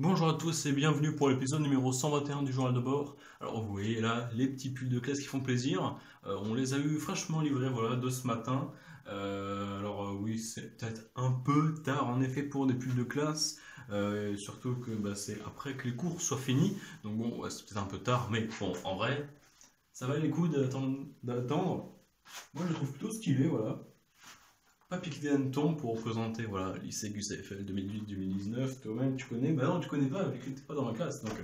Bonjour à tous et bienvenue pour l'épisode numéro 121 du journal de bord. Alors vous voyez là les petits pulls de classe qui font plaisir. On les a eu fraîchement livrés voilà, de ce matin. Oui, c'est peut-être un peu tard en effet pour des pulls de classe. Surtout que c'est après que les cours soient finis. Donc bon, ouais, c'est peut-être un peu tard, mais bon, en vrai, ça valait les coups d'attendre. Moi je le trouve plutôt stylé, voilà. Pas piqué d'hanneton pour représenter voilà, lycée GUSFL 2018-2019. Toi-même, tu connais? Bah non, tu connais pas, vu que t'es pas dans ma classe. Donc,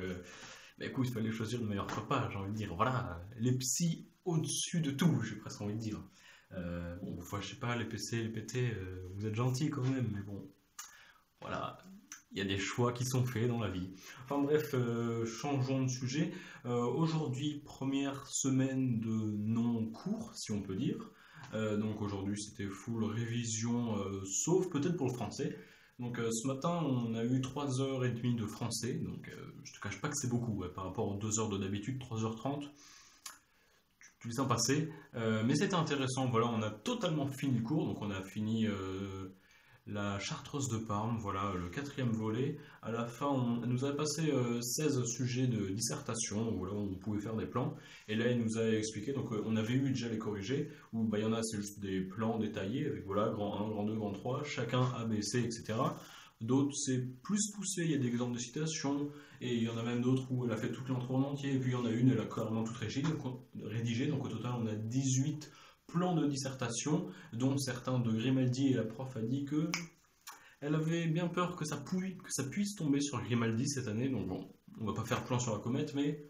écoute, il fallait choisir le meilleur repas, j'ai envie de dire. Voilà, les psys au-dessus de tout, j'ai presque envie de dire. Bon, enfin, je sais pas, les PC, les PT, vous êtes gentils quand même, mais bon, voilà, il y a des choix qui sont faits dans la vie. Enfin bref, changeons de sujet. Aujourd'hui, première semaine de non-cours, si on peut dire. Donc aujourd'hui, c'était full révision, sauf peut-être pour le français. Donc ce matin, on a eu 3h30 de français. Donc je te cache pas que c'est beaucoup, ouais, par rapport aux 2 heures de d'habitude, 3h30. Tu le sens passer. Mais c'était intéressant. Voilà, on a totalement fini le cours. Donc on a fini la Chartreuse de Parme, voilà, le quatrième volet. À la fin, elle nous a passé 16 sujets de dissertation, où là, on pouvait faire des plans. Et là, il nous a expliqué, donc on avait eu déjà les corrigés, où il y en a, c'est juste des plans détaillés, avec voilà, grand 1, grand 2, grand 3, chacun A, B, C, etc. D'autres, c'est plus poussé, il y a des exemples de citations, et il y en a même d'autres où elle a fait toute l'intro en entier, et puis il y en a une, elle a carrément toute rédigée, donc au total, on a 18 plans de dissertation, dont certains de Grimaldi, et la prof a dit que elle avait bien peur que ça puisse tomber sur Grimaldi cette année. Donc bon, on va pas faire plan sur la comète, mais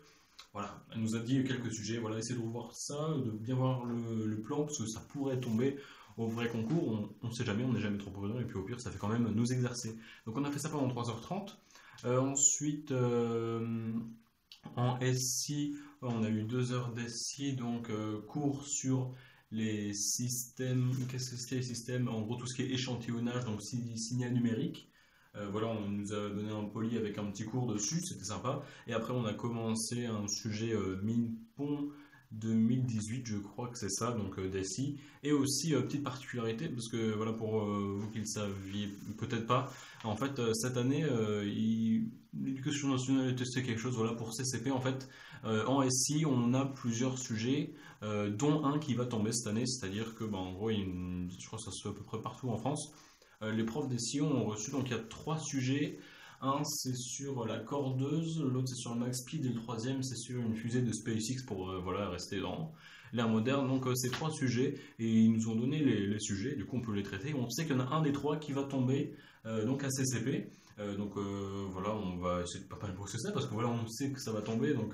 voilà, elle nous a dit quelques sujets. Voilà, essayez de revoir ça, de bien voir le plan, parce que ça pourrait tomber au vrai concours. On ne sait jamais, on n'est jamais trop prudent, et puis au pire, ça fait quand même nous exercer. Donc on a fait ça pendant 3h30. Ensuite, en SI, on a eu 2 heures d'SI, donc cours sur les systèmes. Qu'est-ce que c'est les systèmes? En gros, tout ce qui est échantillonnage, donc signal numérique. Voilà, on nous a donné un poly avec un petit cours dessus, c'était sympa. Et après, on a commencé un sujet mine-pont 2018, je crois que c'est ça, donc d'SI. Et aussi, petite particularité, parce que voilà, pour vous qui ne le saviez peut-être pas, en fait, cette année, l'éducation nationale a testé quelque chose, voilà, pour CCP, en fait, en SI, on a plusieurs sujets, dont un qui va tomber cette année, c'est-à-dire que, en gros, je crois que ça se fait à peu près partout en France. Les profs des SI ont reçu, donc il y a 3 sujets. Un, c'est sur la cordeuse, l'autre, c'est sur le max speed, et le troisième, c'est sur une fusée de SpaceX pour voilà, rester dans l'ère moderne. Donc, c'est 3 sujets, et ils nous ont donné les sujets, du coup, on peut les traiter. On sait qu'il y en a un des 3 qui va tomber donc à CCP. Voilà, on va essayer de pas mal bosser ça, parce que voilà, on sait que ça va tomber, donc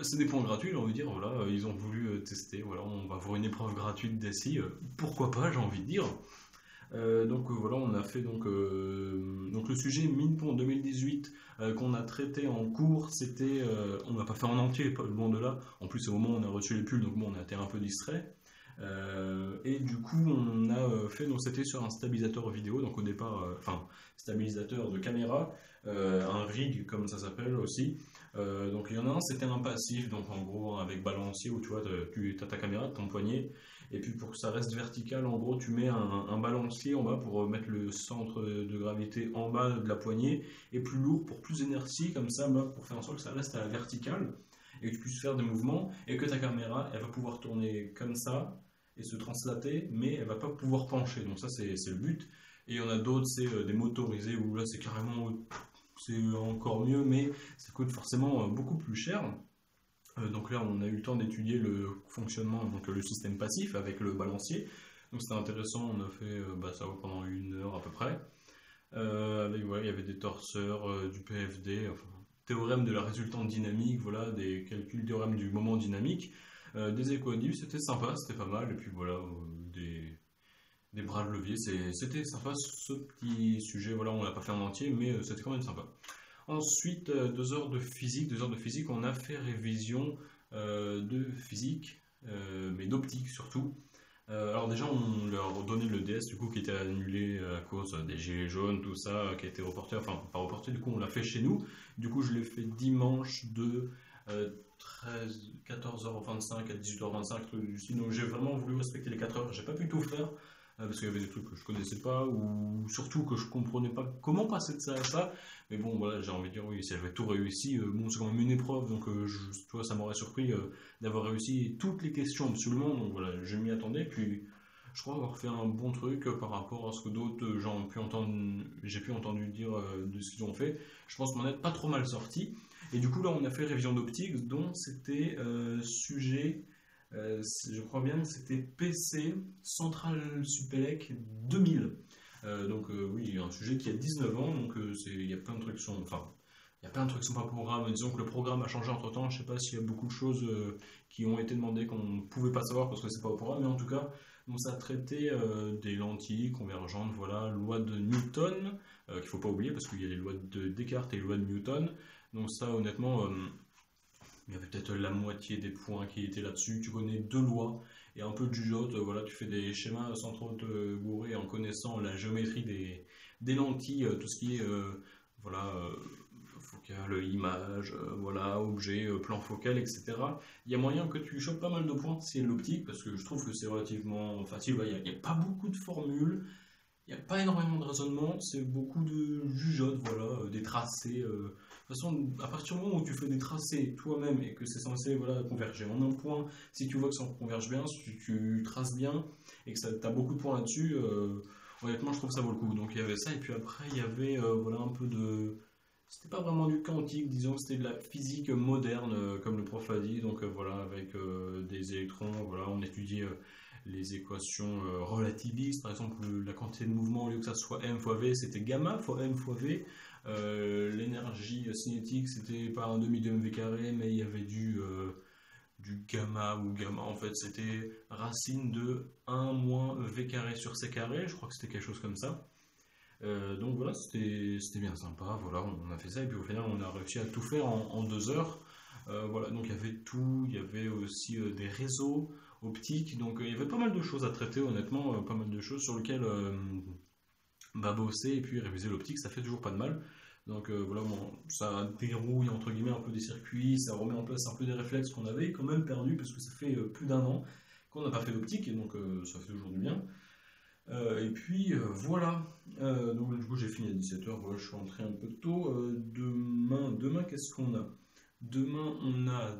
c'est des points gratuits, j'ai envie de dire. Voilà, ils ont voulu tester. Voilà, on va avoir une épreuve gratuite d'ici. Pourquoi pas, j'ai envie de dire. Voilà, on a fait donc le sujet Minepont 2018 qu'on a traité en cours, c'était, on n'a pas fait en entier, pas loin de là. En plus, au moment où on a reçu les pulls, donc bon, on a été un peu distrait. Et du coup, on a fait, donc c'était sur un stabilisateur vidéo, donc au départ, stabilisateur de caméra, un rig comme ça s'appelle aussi. Donc il y en a un, c'était un passif, donc en gros avec balancier où tu vois, tu as ta caméra, ton poignet, et puis pour que ça reste vertical, en gros, tu mets un balancier en bas pour mettre le centre de gravité en bas de la poignée, et plus lourd pour plus d'inertie, comme ça, pour faire en sorte que ça reste à la verticale, et que tu puisses faire des mouvements, et que ta caméra, elle va pouvoir tourner comme ça, et se translater, mais elle va pas pouvoir pencher. Donc ça, c'est le but. Et il y en a d'autres, c'est des motorisés, où là, c'est carrément, c'est encore mieux, mais ça coûte forcément beaucoup plus cher. Donc là, on a eu le temps d'étudier le fonctionnement, donc le système passif avec le balancier. Donc c'était intéressant, on a fait ça pendant 1 heure à peu près. Il y avait des torseurs, du PFD, enfin, théorème de la résultante dynamique, voilà, des calculs théorème du moment dynamique, des équadifs, c'était sympa, c'était pas mal. Et puis voilà, des bras de levier, c'était sympa ce petit sujet. Voilà, on l'a pas fait en entier, mais c'était quand même sympa. Ensuite, 2 heures de physique. 2 heures de physique, on a fait révision de physique, mais d'optique surtout. Alors déjà, on leur donnait le DS du coup qui était annulé à cause des gilets jaunes, tout ça, qui a été reporté, enfin pas reporté, du coup on l'a fait chez nous. Du coup, je l'ai fait dimanche de 14h25 à 18h25, donc j'ai vraiment voulu respecter les 4 heures. J'ai pas pu tout faire, parce qu'il y avait des trucs que je connaissais pas, ou surtout que je comprenais pas comment passer de ça à ça. Mais bon, voilà, j'ai envie de dire, oui, si j'avais tout réussi, bon, c'est quand même une épreuve, donc tu vois, ça m'aurait surpris d'avoir réussi toutes les questions absolument, donc voilà, je m'y attendais, puis je crois avoir fait un bon truc par rapport à ce que d'autres gens ont pu entendre, j'ai pu entendre dire de ce qu'ils ont fait. Je pense m'en être pas trop mal sorti. Et du coup, là, on a fait révision d'optique, dont c'était sujet, je crois bien que c'était PC Central Supélec 2000. Oui, un sujet qui a 19 ans, donc il y a plein de trucs qui sont, enfin, il y a plein de trucs qui sont pas programme. Disons que le programme a changé entre temps. Je sais pas s'il y a beaucoup de choses qui ont été demandées qu'on ne pouvait pas savoir parce que c'est pas au programme, mais en tout cas, donc ça a traité des lentilles convergentes, voilà, loi de Newton, qu'il faut pas oublier parce qu'il y a les lois de Descartes et les lois de Newton. Donc ça, honnêtement, il y avait peut-être la moitié des points qui étaient là-dessus. Tu connais deux lois et un peu de jugeote. Voilà, tu fais des schémas sans trop te gourer en connaissant la géométrie des lentilles, tout ce qui est voilà, focal, image, voilà, objet, plan focal, etc. Il y a moyen que tu chopes pas mal de points si c'est l'optique parce que je trouve que c'est relativement facile. Il n'y a pas beaucoup de formules. Il n'y a pas énormément de raisonnement, c'est beaucoup de jugeote, voilà, des tracés. De toute façon, à partir du moment où tu fais des tracés toi-même et que c'est censé voilà, converger en un point, si tu vois que ça converge bien, si tu traces bien et que tu as beaucoup de points là-dessus, honnêtement, je trouve que ça vaut le coup. Donc il y avait ça, et puis après, il y avait voilà, un peu de. C'était pas vraiment du quantique, disons que c'était de la physique moderne, comme le prof a dit, donc voilà, avec des électrons, voilà, on étudiait les équations relativistes, par exemple la quantité de mouvement, au lieu que ça soit m fois v, c'était gamma fois m fois v. L'énergie cinétique, c'était pas un demi de mv carré, mais il y avait du gamma ou gamma, en fait, c'était racine de 1 moins v carré sur c carré, je crois que c'était quelque chose comme ça. Donc voilà, c'était bien sympa, voilà, on a fait ça, et puis au final, on a réussi à tout faire en 2 heures. Voilà, donc il y avait tout, il y avait aussi des réseaux optiques, donc il y avait pas mal de choses à traiter, honnêtement, pas mal de choses sur lesquelles bosser et puis réviser l'optique, ça fait toujours pas de mal. Donc voilà, bon, ça dérouille entre guillemets un peu des circuits, ça remet en place un peu des réflexes qu'on avait quand même perdus parce que ça fait plus d'un an qu'on n'a pas fait d'optique, et donc ça fait toujours du bien. Et puis voilà, donc du coup j'ai fini à 17h, voilà, je suis rentré un peu tôt. Demain qu'est-ce qu'on a? Demain on a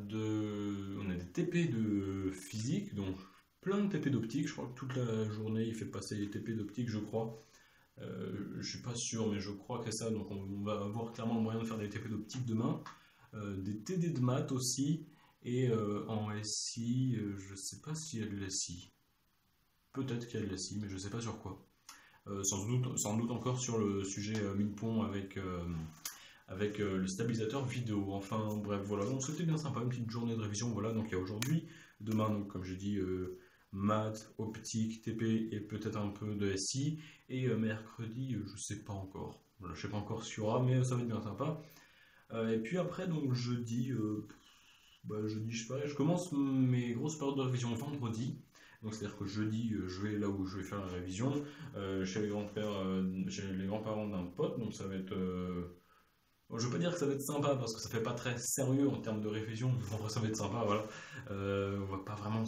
des TP de physique, donc plein de TP d'optique, je crois que toute la journée il fait passer les TP d'optique, je crois. Je suis pas sûr, mais je crois que c'est ça, donc on va avoir clairement le moyen de faire des TP d'optique demain. Des TD de maths aussi, et en SI, je sais pas s'il y a de l'SI. Peut-être qu'il y a de la scie, mais je ne sais pas sur quoi. Sans doute encore sur le sujet Minpon avec le stabilisateur vidéo. Enfin bref, voilà, donc c'était bien sympa, une petite journée de révision. Voilà, donc il y a aujourd'hui, demain, donc, comme j'ai dit, maths, optique, TP et peut-être un peu de SI. Et mercredi, je ne sais pas encore. Voilà, je ne sais pas encore s'il y aura, mais ça va être bien sympa. Et puis après, donc jeudi, je sais pas, je commence mes grosses périodes de révision vendredi. Donc c'est-à-dire que jeudi, je vais là où je vais faire la révision, chez les grands-parents d'un pote, donc ça va être... je veux pas dire que ça va être sympa, parce que ça fait pas très sérieux en termes de révision, mais en vrai ça va être sympa, voilà. On va pas vraiment...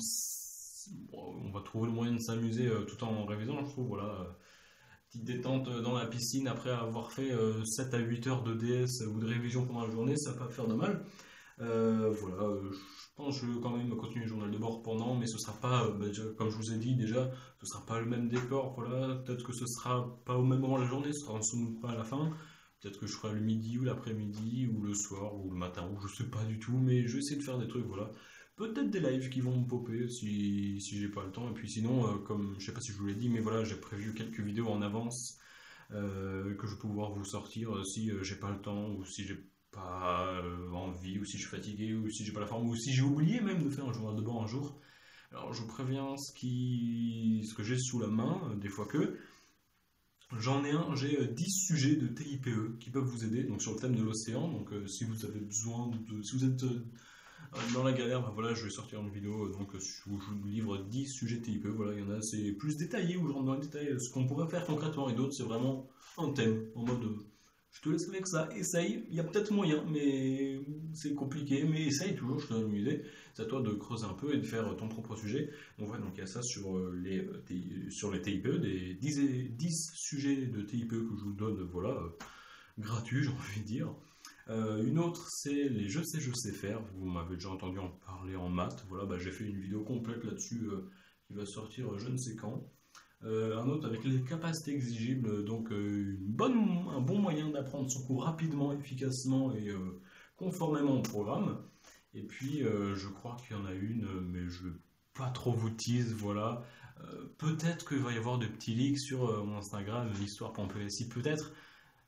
On va trouver le moyen de s'amuser tout en révisant, je trouve, voilà. Petite détente dans la piscine après avoir fait 7 à 8 heures de DS ou de révision pendant la journée, ça va pas faire de mal. Voilà, je pense que je vais quand même continuer le journal de bord pendant, mais ce sera pas, comme je vous ai dit déjà, ce sera pas le même décor. Voilà, peut-être que ce sera pas au même moment de la journée, ce sera sans doute pas à la fin. Peut-être que je ferai le midi ou l'après-midi ou le soir ou le matin, ou je sais pas du tout, mais je vais essayer de faire des trucs, voilà. Peut-être des lives qui vont me popper si j'ai pas le temps. Et puis sinon, comme je sais pas si je vous l'ai dit, mais voilà, j'ai prévu quelques vidéos en avance que je vais pouvoir vous sortir si j'ai pas le temps ou si j'ai pas envie, ou si je suis fatigué, ou si j'ai pas la forme, ou si j'ai oublié même de faire un journal de bord un jour. Alors je vous préviens ce que j'ai sous la main, des fois que j'ai 10 sujets de TIPE qui peuvent vous aider donc sur le thème de l'océan. Donc si vous avez besoin si vous êtes dans la galère, voilà, je vais sortir une vidéo donc où je vous livre 10 sujets TIPE. Voilà, il y en a c'est plus détaillé, où je rentre dans les détails ce qu'on pourrait faire concrètement, et d'autres c'est vraiment un thème en mode Je te laisse avec ça, essaye, il y a peut-être moyen, mais c'est compliqué, mais essaye toujours, je te donne une idée. C'est à toi de creuser un peu et de faire ton propre sujet. Donc voilà, donc il y a ça sur sur les TIPE, des 10 sujets de TIPE que je vous donne, voilà, gratuits, j'ai envie de dire. Une autre, c'est les je sais faire. Vous m'avez déjà entendu en parler en maths. Voilà, bah, j'ai fait une vidéo complète là-dessus qui va sortir je ne sais quand. Un autre avec les capacités exigibles, donc un bon moyen d'apprendre son cours rapidement, efficacement et conformément au programme. Et puis je crois qu'il y en a une, mais je ne vais pas trop vous tease, voilà. Peut-être qu'il va y avoir de petits leaks sur mon Instagram, l'histoire pour PSI, peut-être.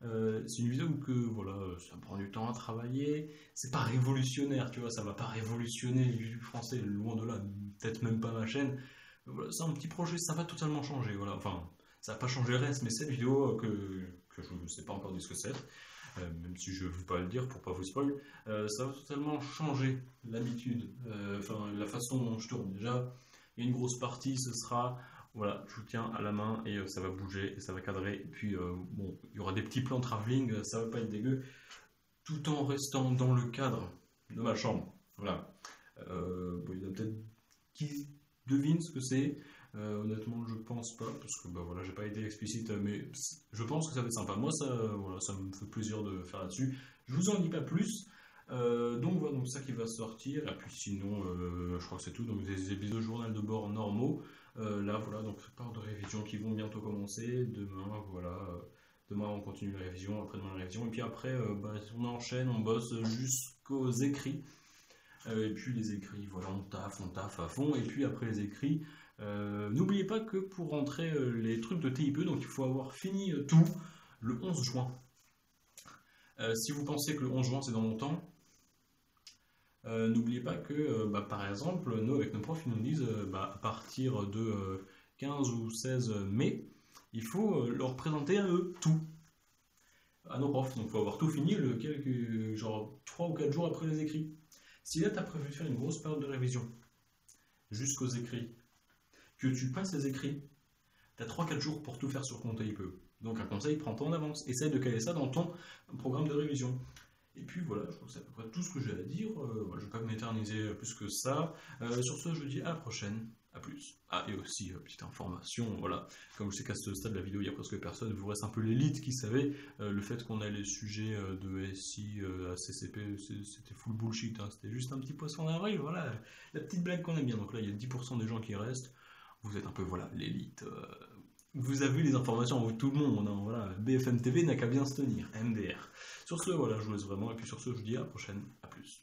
C'est une vidéo que voilà, ça prend du temps à travailler. C'est pas révolutionnaire, tu vois, ça va pas révolutionner le YouTube français, loin de là, peut-être même pas ma chaîne. Voilà, c'est un petit projet, ça va totalement changer. Voilà. Enfin, ça va pas changer le reste, mais cette vidéo que je ne sais pas encore de ce que c'est, même si je ne veux pas le dire pour pas vous spoil, ça va totalement changer l'habitude, enfin la façon dont je tourne. Déjà, il y a une grosse partie, ce sera voilà, je vous tiens à la main et ça va bouger et ça va cadrer. Et puis bon, il y aura des petits plans travelling, ça va pas être dégueu, tout en restant dans le cadre de ma chambre. Voilà. Bon, il y en a peut-être qui devine ce que c'est. Honnêtement, je pense pas, parce que bah, voilà, j'ai pas été explicite, mais je pense que ça va être sympa. Moi, ça, voilà, ça me fait plaisir de faire là-dessus. Je vous en dis pas plus. Donc voilà, donc ça qui va sortir. Et puis sinon, je crois que c'est tout. Donc des épisodes journal de bord normaux. Là, voilà, donc part de révision qui vont bientôt commencer. Demain, voilà. Demain, on continue la révision. Après-demain, la révision. Et puis après, bah, on enchaîne, on bosse jusqu'aux écrits. Et puis les écrits, voilà, on taffe à fond. Et puis après les écrits, n'oubliez pas que pour rentrer les trucs de TIPE, donc il faut avoir fini tout le 11 juin. Si vous pensez que le 11 juin c'est dans longtemps, n'oubliez pas que, bah, par exemple, nous avec nos profs, ils nous disent bah, à partir de 15 ou 16 mai, il faut leur présenter à eux tout. À nos profs, donc il faut avoir tout fini genre 3 ou 4 jours après les écrits. Si là tu as prévu faire une grosse période de révision jusqu'aux écrits, que tu passes les écrits, tu as 3-4 jours pour tout faire sur ton TIPE. Donc un conseil, prends-toi en avance. Essaye de caler ça dans ton programme de révision. Et puis voilà, je crois que c'est à peu près tout ce que j'ai à dire. Je ne vais pas m'éterniser plus que ça. Sur ce, je vous dis à la prochaine. A plus. Ah, et aussi, petite information, voilà. Comme je sais qu'à ce stade de la vidéo, il n'y a presque personne, il vous reste un peu l'élite qui savait le fait qu'on a les sujets de SI à CCP, c'était full bullshit, hein, c'était juste un petit poisson d'avril, voilà. La petite blague qu'on aime bien. Donc là, il y a 10% des gens qui restent. Vous êtes un peu, voilà, l'élite. Vous avez les informations avant tout le monde, hein, voilà. BFM TV n'a qu'à bien se tenir, MDR. Sur ce, voilà, je vous laisse vraiment, et puis sur ce, je vous dis à la prochaine, à plus.